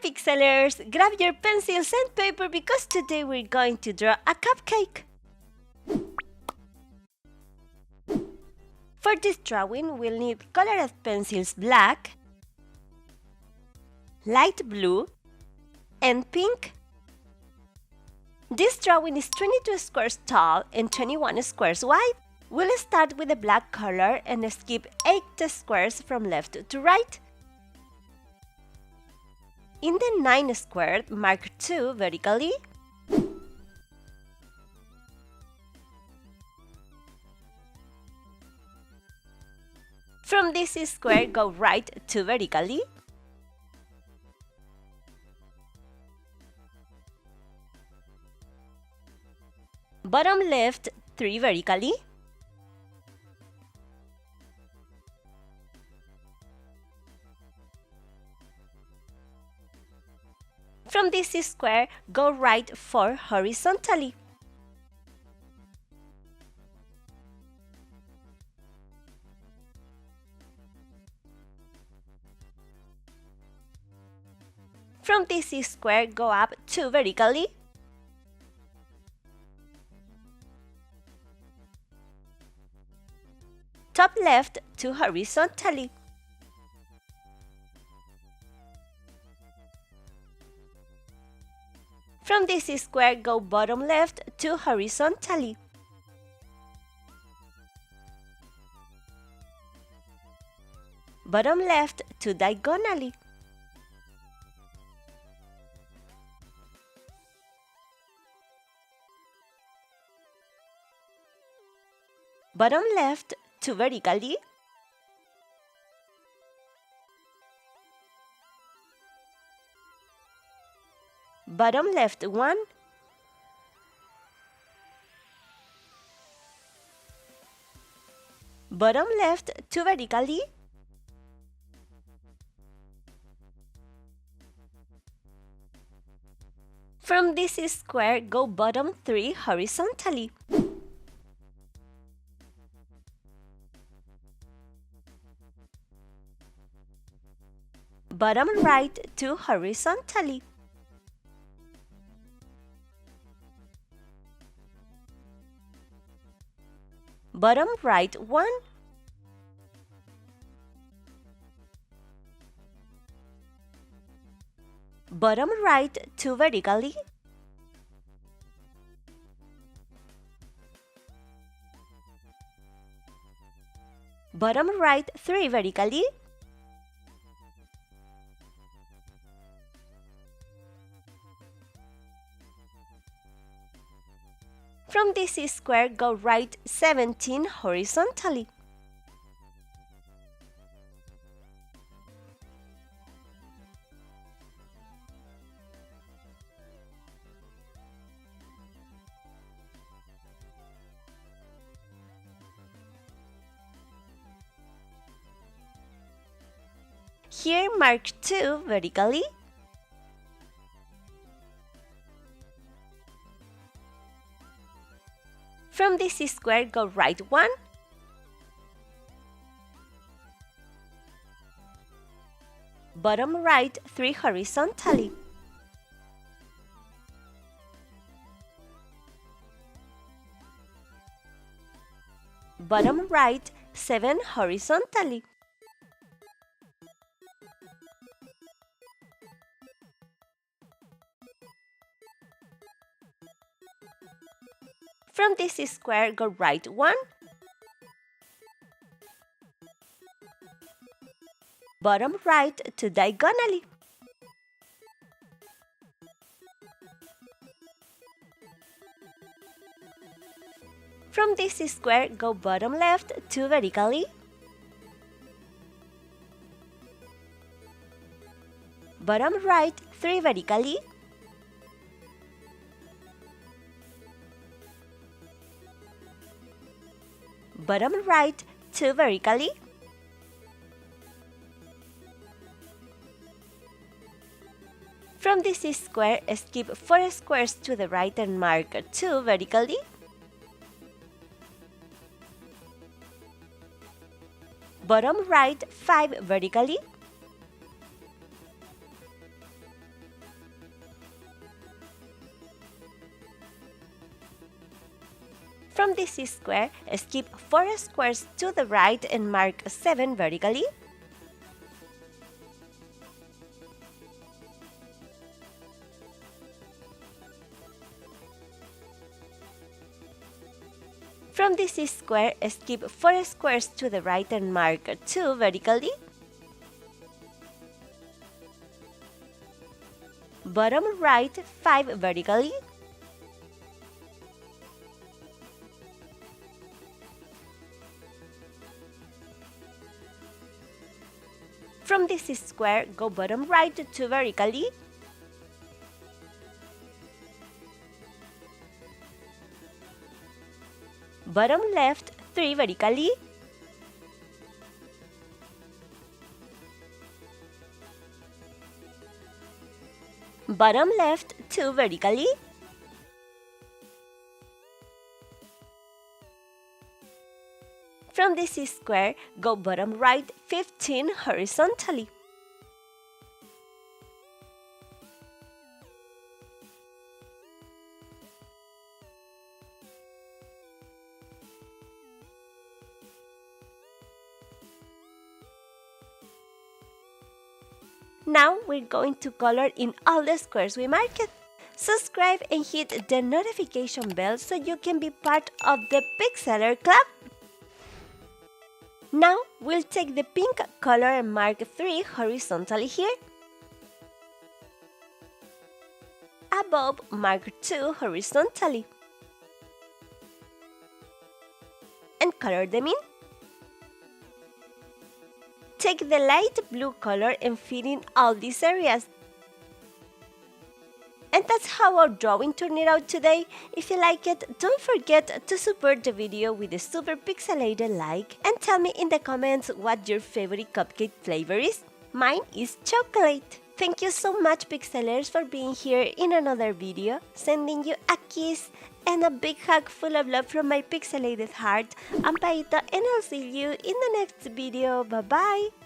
Pixelers! Grab your pencils and paper because today we're going to draw a cupcake! For this drawing, we'll need colored pencils black, light blue, and pink. This drawing is 22 squares tall and 21 squares wide. We'll start with the black color and skip 8 squares from left to right. In the 9 square, mark 2 vertically. From this square, go right 2 vertically. Bottom left 3 vertically. From this square, go right 4 horizontally. From this square, go up 2 vertically. Top left 2 horizontally. From this square, go bottom left 2 horizontally. Bottom left 2 diagonally. Bottom left 2 vertically. Bottom left 1. Bottom left 2 vertically. From this square, go bottom 3 horizontally. Bottom right 2 horizontally. Bottom right 1. Bottom right 2 vertically. Bottom right 3 vertically. From this square, go right 17 horizontally. Here, mark 2 vertically. From this square, go right 1. Bottom right 3 horizontally. Bottom right 7 horizontally. From this square, go right 1. Bottom right 2 diagonally. From this square, go bottom left 2 vertically. Bottom right 3 vertically. Bottom right 2 vertically. From this square, skip 4 squares to the right and mark 2 vertically. Bottom right 5 vertically. From this square, skip 4 squares to the right and mark 7 vertically. From this square, skip 4 squares to the right and mark 2 vertically. Bottom right, 5 vertically. From this square, go bottom right 2 vertically. Bottom left 3 vertically. Bottom left 2 vertically. From this square, go bottom right 15 horizontally. Now we're going to color in all the squares we marked. Subscribe and hit the notification bell so you can be part of the Pixeler Club. Now we'll take the pink color and mark 3 horizontally here. Above, mark 2 horizontally. And color them in. Take the light blue color and fill in all these areas. And that's how our drawing turned out today. If you like it, don't forget to support the video with a super pixelated like and tell me in the comments what your favorite cupcake flavor is. Mine is chocolate. Thank you so much, Pixelers, for being here in another video. Sending you a kiss and a big hug full of love from my pixelated heart. I'm Paita and I'll see you in the next video. Bye bye!